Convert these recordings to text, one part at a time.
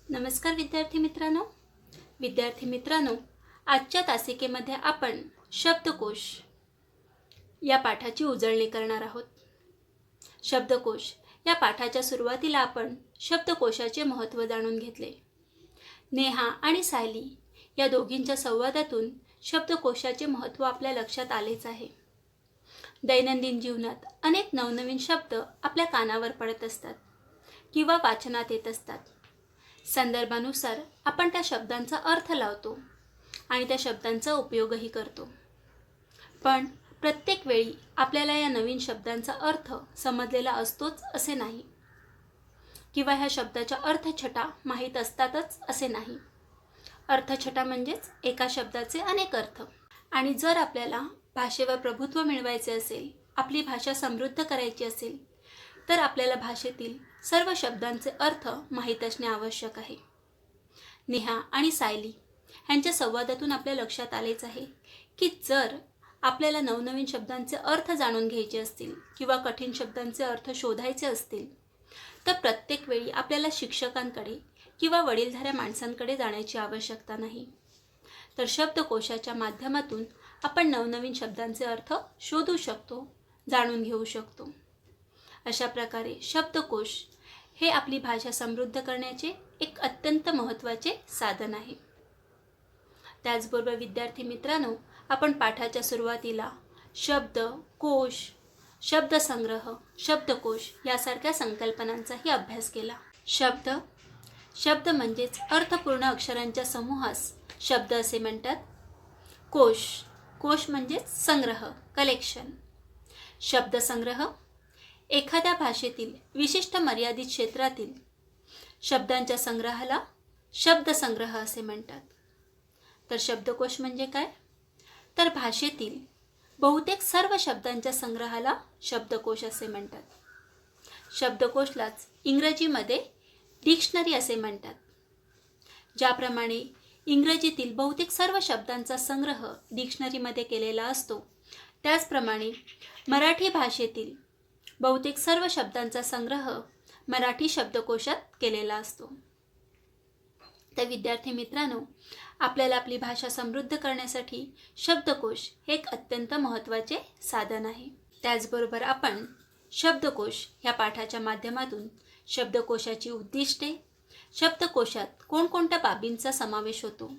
नमस्कार विद्यार्थी मित्रांनो, आजच्या तासिकेमध्ये आपण शब्दकोश या पाठाची उजळणी करणार आहोत. शब्दकोश या पाठाच्या सुरुवातीला आपण शब्दकोशाचे महत्त्व जाणून घेतले. नेहा आणि सायली या दोघींच्या संवादातून शब्दकोशाचे महत्त्व आपल्या लक्षात आलेच आहे. दैनंदिन जीवनात अनेक नवनवीन शब्द आपल्या कानावर पडत असतात किंवा वाचनात येत असतात. संदर्भानुसार आपण त्या शब्दांचा अर्थ लावतो आणि त्या शब्दांचा उपयोगही करतो. पण प्रत्येक वेळी आपल्याला या नवीन शब्दांचा अर्थ समजलेला असतोच असे नाही, किंवा ह्या शब्दाच्या अर्थछटा माहीत असतातच असे नाही. अर्थछटा म्हणजेच एका शब्दाचे अनेक अर्थ. आणि जर आपल्याला भाषेवर प्रभुत्व मिळवायचे असेल, आपली भाषा समृद्ध करायची असेल, तर आपल्याला भाषेतील सर्व शब्दांचे अर्थ माहीत असणे आवश्यक आहे. नेहा आणि सायली यांच्या संवादातून आपल्या लक्षात आलेच आहे की जर आपल्याला नवनवीन शब्दांचे अर्थ जाणून घ्यायचे असतील किंवा कठीण शब्दांचे अर्थ शोधायचे असतील, तर प्रत्येक वेळी आपल्याला शिक्षकांकडे किंवा वडीलधाऱ्या माणसांकडे जाण्याची आवश्यकता नाही, तर शब्दकोशाच्या माध्यमातून आपण नवनवीन शब्दांचे अर्थ शोधू शकतो, जाणून घेऊ शकतो. अशा प्रकारे शब्दकोश हे आपली भाषा समृद्ध करण्याचे एक अत्यंत महत्त्वाचे साधन आहे. त्याचबरोबर विद्यार्थी मित्रांनो, आपण पाठाच्या सुरुवातीला शब्द, कोश, शब्दसंग्रह, शब्दकोश यासारख्या संकल्पनांचाही अभ्यास केला. शब्द म्हणजेच अर्थपूर्ण अक्षरांच्या समूहास शब्द असे म्हणतात. कोश म्हणजेच संग्रह, कलेक्शन. शब्दसंग्रह एखाद्या भाषेतील विशिष्ट मर्यादित क्षेत्रातील शब्दांच्या संग्रहाला शब्दसंग्रह असे म्हणतात. तर शब्दकोश म्हणजे काय? तर भाषेतील बहुतेक सर्व शब्दांच्या संग्रहाला शब्दकोश असे म्हणतात. शब्दकोशलाच इंग्रजीमध्ये डिक्शनरी असे म्हणतात. ज्याप्रमाणे इंग्रजीतील बहुतेक सर्व शब्दांचा संग्रह डिक्शनरीमध्ये केलेला असतो, त्याचप्रमाणे मराठी भाषेतील बहुतेक सर्व शब्दांचा संग्रह मराठी शब्दकोशात केलेला असतो. तर विद्यार्थी मित्रांनो, आपल्याला आपली भाषा समृद्ध करण्यासाठी शब्दकोश हे एक अत्यंत महत्त्वाचे साधन आहे. त्याचबरोबर आपण शब्दकोश या पाठाच्या माध्यमातून शब्दकोशाची उद्दिष्टे, शब्दकोशात कोणकोणत्या बाबींचा समावेश होतो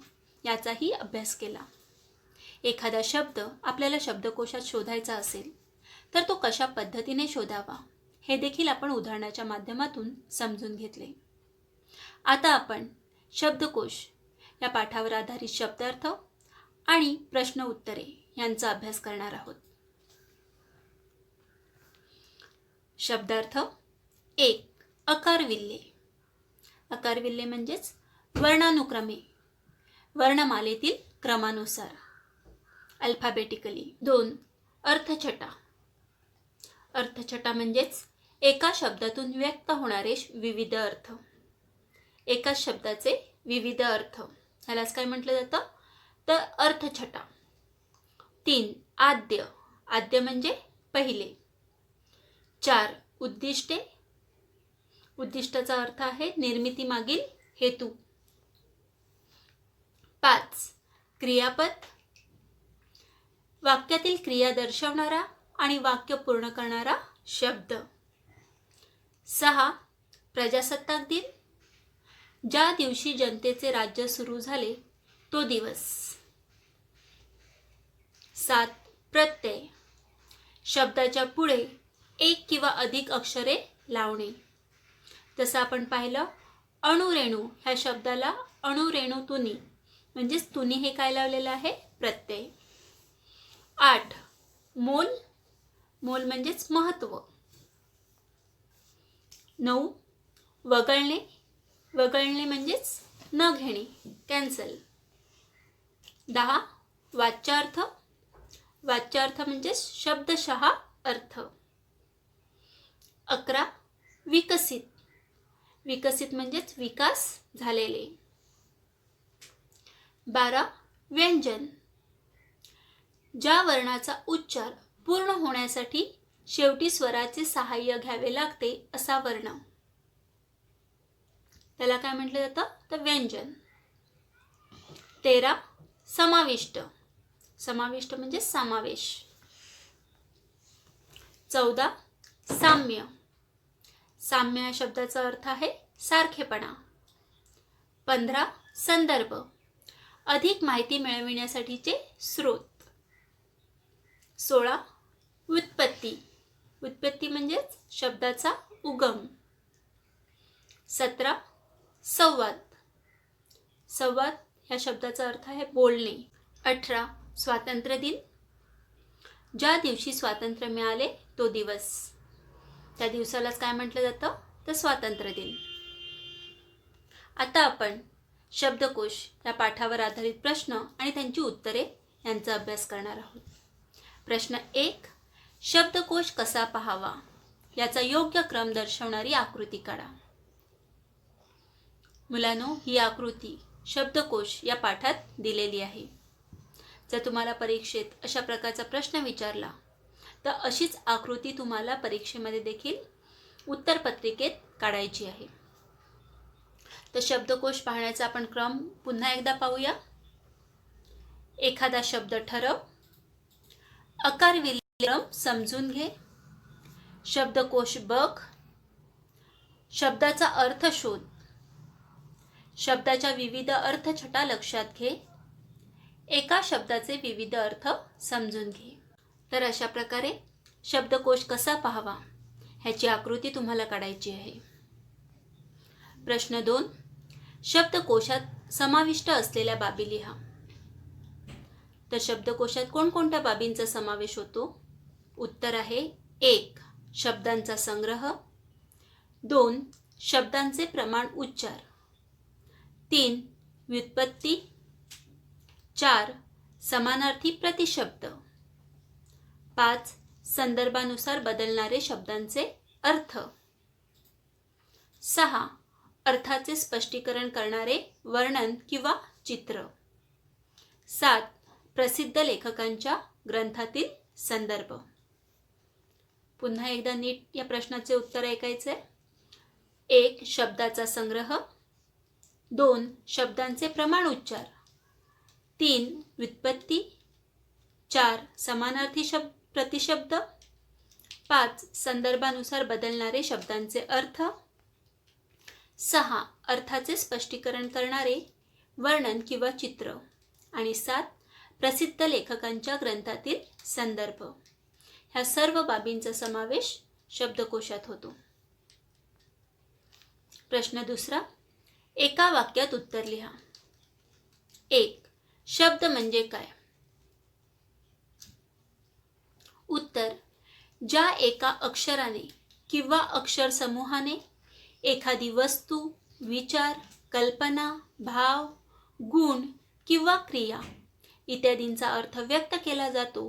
याचाही अभ्यास केला. एखादा शब्द आपल्याला शब्दकोशात शोधायचा असेल तर तो कशा पद्धतीने शोधावा हे देखील आपण उदाहरणाच्या माध्यमातून समजून घेतले. आता आपण शब्दकोश या पाठावर आधारित शब्दार्थ आणि प्रश्न उत्तरे यांचा अभ्यास करणार आहोत. शब्दार्थ 1. अकारविल्ले. अकारविल्ले म्हणजेच वर्णानुक्रमे, वर्णमालेतील क्रमानुसार, अल्फाबेटिकली. 2. अर्थछटा. अर्थछटा म्हणजेच एका शब्दातून व्यक्त होणारे विविध अर्थ, एकाच शब्दाचे विविध अर्थ, ह्यालाच काय म्हटलं जातं? तर अर्थछटा. 3. आद्य. आद्य म्हणजे पहिले. 4. उद्दिष्टे. उद्दिष्टाचा अर्थ आहे निर्मितीमागील हेतू. 5. क्रियापद. वाक्यातील क्रिया दर्शवणारा आणि वाक्य पूर्ण करणारा शब्द. 6. प्रजासत्ताक दिन. ज्या दिवशी जनतेचे राज्य सुरू झाले तो दिवस. 7. प्रत्यय. शब्दाच्या पुढे एक किंवा अधिक अक्षरे लावणे. जसं आपण पाहिलं, अणुरेणू ह्या शब्दाला अणुरेणू तुनी म्हणजेच तुनी हे काय लावलेलं आहे? प्रत्यय. 8. मोल. मोल म्हणजेच महत्त्व. 9. वगळणे. वगळणे म्हणजेच न घेणे, कॅन्सल. 10. वाच्यार्थ. वाच्यार्थ म्हणजेच शब्दशः अर्थ. 11. विकसित. विकसित म्हणजेच विकास झालेले. 12. व्यंजन. ज्या वर्णाचा उच्चार पूर्ण होण्यासाठी शेवटी स्वराचे सहाय्य घ्यावे लागते असा वर्ण. त्याला काय म्हटलं जातं? तर व्यंजन. 13 समाविष्ट. समाविष्ट म्हणजे समावेश. 14 साम्य. साम्य या शब्दाचा अर्थ आहे सारखेपणा. 15 संदर्भ. अधिक माहिती मिळविण्यासाठीचे स्रोत. 16 व्युत्पत्ती. व्युत्पत्ती म्हणजेच शब्दाचा उगम. 17 संवाद. संवाद या शब्दाचा अर्थ आहे बोलणे. 18 स्वातंत्र्य दिन. ज्या दिवशी स्वातंत्र्य मिळाले तो दिवस. त्या दिवसालाच काय म्हटलं जातं? तर स्वातंत्र्य दिन. आता आपण शब्दकोश या पाठावर आधारित प्रश्न आणि त्यांची उत्तरे यांचा अभ्यास करणार आहोत. प्रश्न 1. शब्दकोश कसा पाहावा याचा योग्य क्रम दर्शवणारी आकृती काढा. मुलांनो, ही आकृती शब्दकोश या पाठात दिलेली आहे. जर तुम्हाला परीक्षेत अशा प्रकारचा प्रश्न विचारला तर अशीच आकृती तुम्हाला परीक्षेमध्ये देखील उत्तरपत्रिकेत काढायची आहे. तर शब्दकोश पाहण्याचा आपण क्रम पुन्हा एकदा पाहूया. एखादा शब्द ठरव. आकारविल्ले क्रम समजून घे. शब्दकोश बघ. शब्दाचा अर्थ शोध. शब्दाच्या विविध अर्थछटा लक्षात घे. एका शब्दाचे विविध अर्थ समजून घे. तर अशा प्रकारे शब्दकोश कसा पाहावा ह्याची आकृती तुम्हाला काढायची आहे. प्रश्न 2. शब्दकोशात समाविष्ट असलेल्या बाबी लिहा. तर शब्दकोशात कोणकोणत्या बाबींचा समावेश होतो? उत्तर आहे 1. शब्दांचा संग्रह. 2. शब्दांचे प्रमाण उच्चार. 3. व्युत्पत्ती. 4. समानार्थी प्रतिशब्द. 5. संदर्भानुसार बदलणारे शब्दांचे अर्थ. 6. अर्थाचे स्पष्टीकरण करणारे वर्णन किंवा चित्र. 7. प्रसिद्ध लेखकांच्या ग्रंथातील संदर्भ. पुन्हा एकदा नीट या प्रश्नाचे उत्तर ऐकायचे. 1. शब्दाचा संग्रह. 2. शब्दांचे प्रमाण उच्चार. 3. व्युत्पत्ती. 4. समानार्थी प्रतिशब्द. 5. संदर्भानुसार बदलणारे शब्दांचे अर्थ. 6. अर्थाचे स्पष्टीकरण करणारे वर्णन किंवा चित्र. आणि 7. प्रसिद्ध लेखकांच्या ग्रंथातील संदर्भ. ह्या सर्व बाबींचा समावेश शब्दकोशात होतो. प्रश्न 2. एका वाक्यात उत्तर लिहा. 1. शब्द म्हणजे काय? उत्तर: ज्या एका अक्षराने किंवा अक्षर समूहाने एखादी वस्तू, विचार, कल्पना, भाव, गुण किंवा क्रिया इत्यादींचा अर्थ व्यक्त केला जातो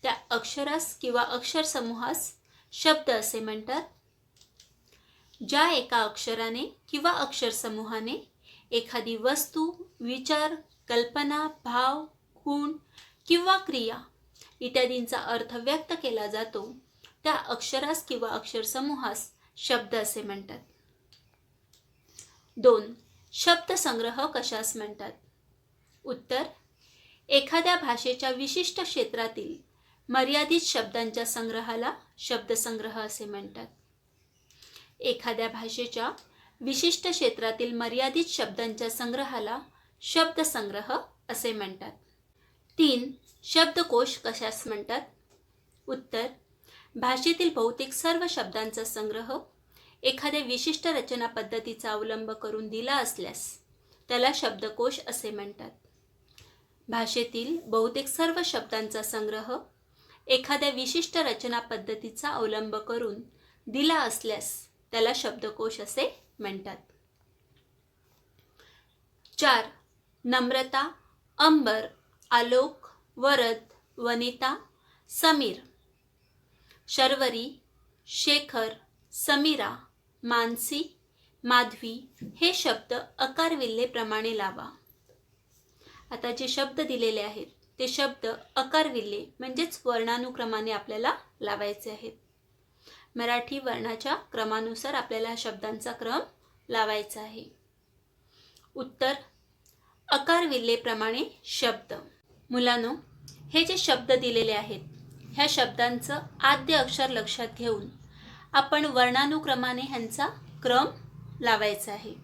त्या अक्षरास किंवा अक्षर समूहास शब्द असे म्हणतात. ज्या एका अक्षराने किंवा अक्षर समूहाने एखादी वस्तू, विचार, कल्पना, भाव, गुण किंवा क्रिया इत्यादींचा अर्थ व्यक्त केला जातो त्या अक्षरास किंवा अक्षर समूहास शब्द असे म्हणतात. 2. शब्दसंग्रह कशास म्हणतात? उत्तर: एखाद्या भाषेच्या विशिष्ट क्षेत्रातील मर्यादित शब्दांच्या संग्रहाला शब्दसंग्रह असे म्हणतात. एखाद्या भाषेच्या विशिष्ट क्षेत्रातील मर्यादित शब्दांच्या संग्रहाला शब्दसंग्रह असे म्हणतात. 3. शब्दकोश कशास म्हणतात? उत्तर: भाषेतील बहुतेक सर्व शब्दांचा संग्रह एखाद्या विशिष्ट रचना पद्धतीचा अवलंब करून दिला असल्यास त्याला शब्दकोश असे म्हणतात. भाषेतील बहुतेक सर्व शब्दांचा संग्रह एखाद्या विशिष्ट रचना पद्धतीचा अवलंब करून दिला असल्यास त्याला शब्दकोश असे म्हणतात. 4. नम्रता, अंबर, आलोक, वरद, वनिता, समीर, शर्वरी, शेखर, समीरा, मानसी, माधवी हे शब्द आकारविल्ले प्रमाणे लावा. आता जे शब्द दिलेले आहेत ते शब्द आकारविल्ले म्हणजेच वर्णानुक्रमाने आपल्याला लावायचे आहेत. मराठी वर्णाच्या क्रमानुसार आपल्याला शब्दांचा क्रम लावायचा आहे. उत्तर अकार विल्लेप्रमाणे शब्द. मुलांनो, हे जे शब्द दिलेले आहेत ह्या शब्दांचं आद्य अक्षर लक्षात घेऊन आपण वर्णानुक्रमाने ह्यांचा क्रम लावायचा आहे.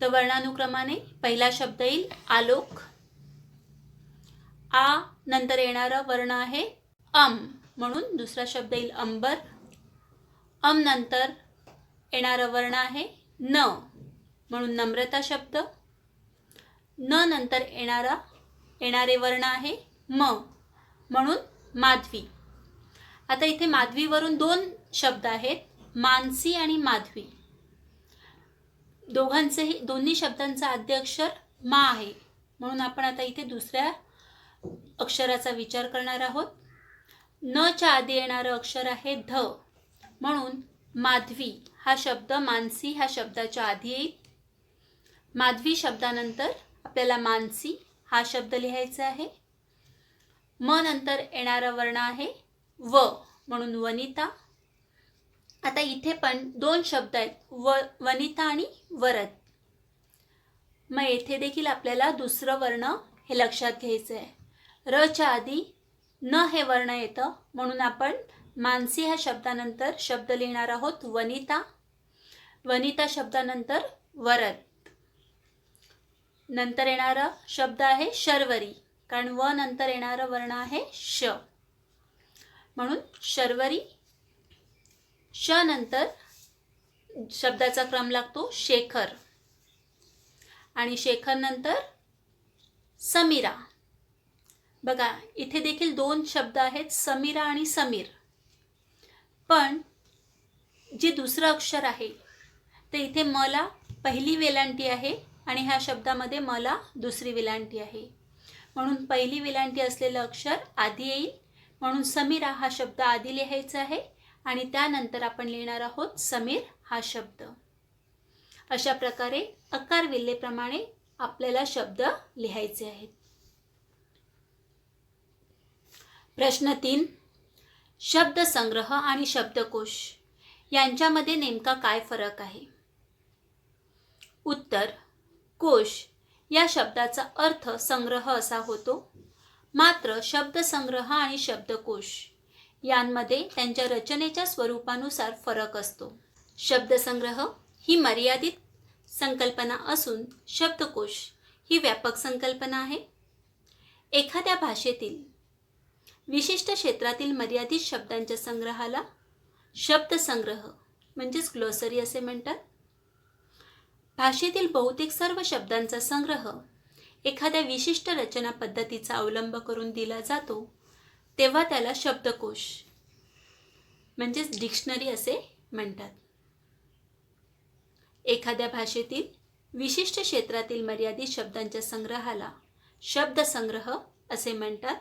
तर वर्णानुक्रमाने पहिला शब्द येईल आलोक. आ नंतर येणारा वर्ण आहे अम, म्हणून दुसरा शब्द येईल अंबर. अम नंतर येणारा वर्ण आहे न, म्हणून नम्रता शब्द. न नंतर येणारे वर्ण आहे म, म्हणून माधवी. आता इथे माधवीवरून दोन शब्द आहेत, मानसी आणि माधवी. दोन्ही शब्दांचा आद्य अक्षर मा आहे, म्हणून आपण आता इथे दुसऱ्या अक्षराचा विचार करणार आहोत. न च्या आधी येणारं अक्षर आहे ध, म्हणून माधवी हा शब्द मानसी ह्या शब्दाच्या आधी येईल. माधवी शब्दानंतर आपल्याला मानसी हा शब्द लिहायचा आहे. म नंतर येणारा वर्ण आहे व, म्हणून वनिता. आता इथे पण दोन शब्द आहेत, वनिता आणि वरद. मग येथे देखील आपल्याला दुसरं वर्ण हे लक्षात घ्यायचं आहे. र च्या आधी न हे वर्ण येतं, म्हणून आपण मानसी ह्या शब्दानंतर शब्द लिहिणार आहोत वनिता. वनिता शब्दानंतर वरद. नंतर येणारा शब्द आहे शर्वरी, कारण व नंतर येणारा वर्ण आहे श, म्हणून शर्वरी. श नंतर शब्दाचा क्रम लागतो शेखर, आणि शेखर नंतर समीरा. बघा इथे देखील दोन शब्द आहेत, समीरा आणि समीर. पण जे दुसरं अक्षर आहे ते इथे मला पहिली वेलांटी आहे आणि ह्या शब्दामध्ये मला दुसरी वेलांटी आहे, म्हणून पहिली वेलांटी असलेलं अक्षर आधी येईल, म्हणून समीरा हा शब्द आधी लिहायचा आहे आणि त्यानंतर आपण लिहिणार आहोत समीर हा शब्द. अशा प्रकारे अकार विल्लेप्रमाणे आपल्याला शब्द लिहायचे आहेत. प्रश्न 3, शब्दसंग्रह आणि शब्दकोश यांच्यामध्ये नेमका काय फरक आहे? उत्तर, कोश या शब्दाचा अर्थ संग्रह असा होतो, मात्र शब्दसंग्रह आणि शब्दकोश यांमध्ये त्यांच्या रचनेच्या स्वरूपानुसार फरक असतो. शब्दसंग्रह ही मर्यादित संकल्पना असून शब्दकोश ही व्यापक संकल्पना आहे. एखाद्या भाषेतील विशिष्ट क्षेत्रातील मर्यादित शब्दांच्या संग्रहाला शब्दसंग्रह म्हणजेच ग्लोसरी असे म्हणतात. भाषेतील बहुतेक सर्व शब्दांचा संग्रह एखाद्या विशिष्ट रचना पद्धतीचा अवलंब करून दिला जातो, तेव्हा त्याला शब्दकोश म्हणजेच डिक्शनरी असे म्हणतात. एखाद्या भाषेतील विशिष्ट क्षेत्रातील मर्यादित शब्दांच्या संग्रहाला शब्दसंग्रह असे म्हणतात.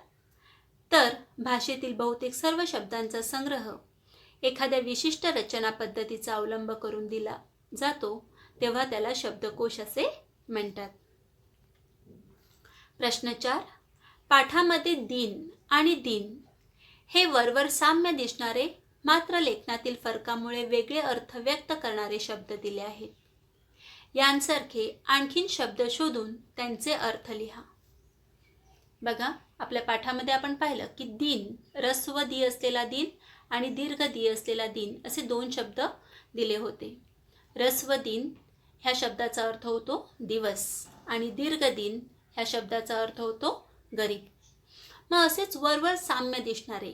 तर भाषेतील बहुतेक सर्व शब्दांचा संग्रह एखाद्या विशिष्ट रचना पद्धतीचा अवलंब करून दिला जातो, तेव्हा त्याला शब्दकोश असे म्हणतात. प्रश्न 4, पाठामध्ये दिन आणि दिन हे वरवर साम्य दिसणारे मात्र लेखनातील फरकामुळे वेगळे अर्थ व्यक्त करणारे शब्द दिले आहेत. यांसारखे आणखीन शब्द शोधून त्यांचे अर्थ लिहा. बघा आपल्या पाठामध्ये आपण पाहिलं की दिन, रस्व दी असलेला दिन आणि दीर्घ दी असलेला दिन असे दोन शब्द दिले होते. रस्व दिन ह्या शब्दाचा अर्थ होतो दिवस आणि दीर्घ दिन ह्या शब्दाचा अर्थ होतो गरीब. मग असेच वरवर साम्य दिसणारे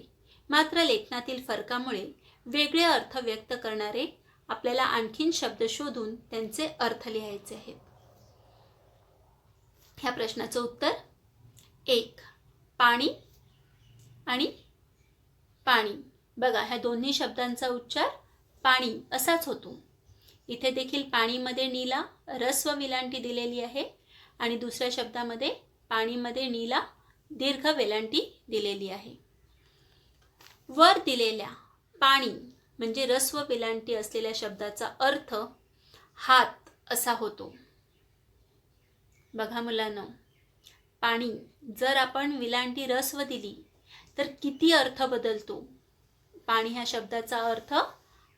मात्र लेखनातील फरकामुळे वेगळे अर्थ व्यक्त करणारे आपल्याला आणखीन शब्द शोधून त्यांचे अर्थ लिहायचे आहेत. ह्या प्रश्नाचं उत्तर 1, पाणी आणि पाणी. बघा ह्या दोन्ही शब्दांचा उच्चार पाणी असाच होतो. इथे देखील पाणीमध्ये नीला रस्व विलांटी दिलेली आहे आणि दुसऱ्या शब्दामध्ये पाणीमध्ये नीला दीर्घ वेलांटी दिलेली आहे. वर दिलेल्या पाणी म्हणजे रस्व वेलांटी असलेल्या शब्दाचा अर्थ हात असा होतो. बघा मुलांनो, पाणी जर आपण विलांटी रस्व दिली तर किती अर्थ बदलतो. पाणी ह्या शब्दाचा अर्थ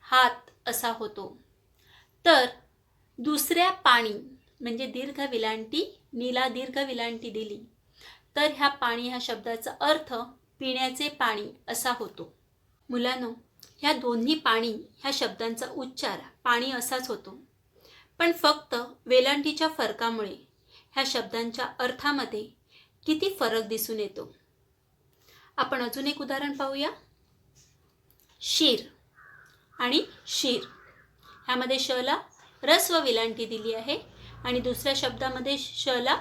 हात असा होतो. तर दुसऱ्या पाणी म्हणजे दीर्घ विलांटी, नीला दीर्घ विलांटी दिली तर ह्या पाणी ह्या शब्दाचा अर्थ पिण्याचे पाणी असा होतो. मुलांनो, ह्या दोन्ही पाणी ह्या शब्दांचा उच्चार पाणी असाच होतो, पण फक्त वेलांटीच्या फरकामुळे ह्या शब्दांच्या अर्थामध्ये किती फरक दिसून येतो. आपण अजून एक उदाहरण पाहूया. शीर आणि शीर ह्यामध्ये श ला रस्व विलांटी दिली आहे आणि दुसऱ्या शब्दामध्ये श ला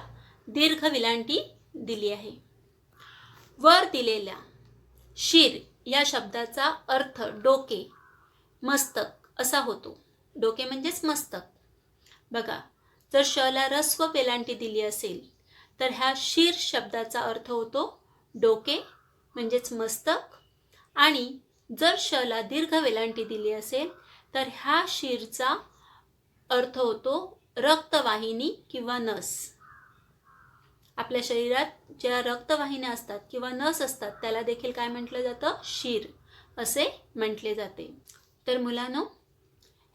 दीर्घ विलांटी दिली आहे. वर दिलेल्या शीर या शब्दाचा अर्थ डोके, मस्तक असा होतो. डोके म्हणजेच मस्तक. बघा, जर श ला रस्व वेलांटी दिली असेल तर ह्या शीर शब्दाचा अर्थ होतो डोके म्हणजेच मस्तक, आणि जर श ला दीर्घ वेलांटी दिली असेल तर ह्या शीरचा अर्थ होतो रक्तवाहिनी किंवा नस. आपल्या शरीरात ज्या रक्तवाहिन्या असतात किंवा नस असतात त्याला देखील काय म्हटलं जातं? शीर असे म्हटले जाते. तर मुलांनो,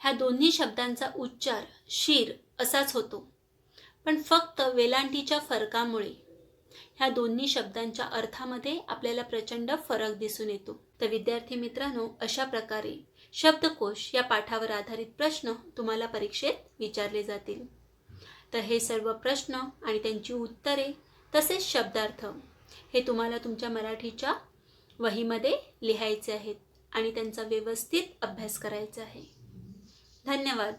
ह्या दोन्ही शब्दांचा उच्चार शीर असाच होतो, पण फक्त वेलांटीच्या फरकामुळे ह्या दोन्ही शब्दांच्या अर्थामध्ये आपल्याला प्रचंड फरक दिसून येतो. तर विद्यार्थी मित्रांनो, अशा प्रकारे शब्दकोश या पाठावर आधारित प्रश्न तुम्हाला परीक्षेत विचारले जातील. तर हे सर्व प्रश्न आणि त्यांची उत्तरे तसेच शब्दार्थ हे तुम्हाला तुमच्या मराठीच्या वहीमध्ये लिहायचे आहेत आणि त्यांचा व्यवस्थित अभ्यास करायचा आहे. धन्यवाद.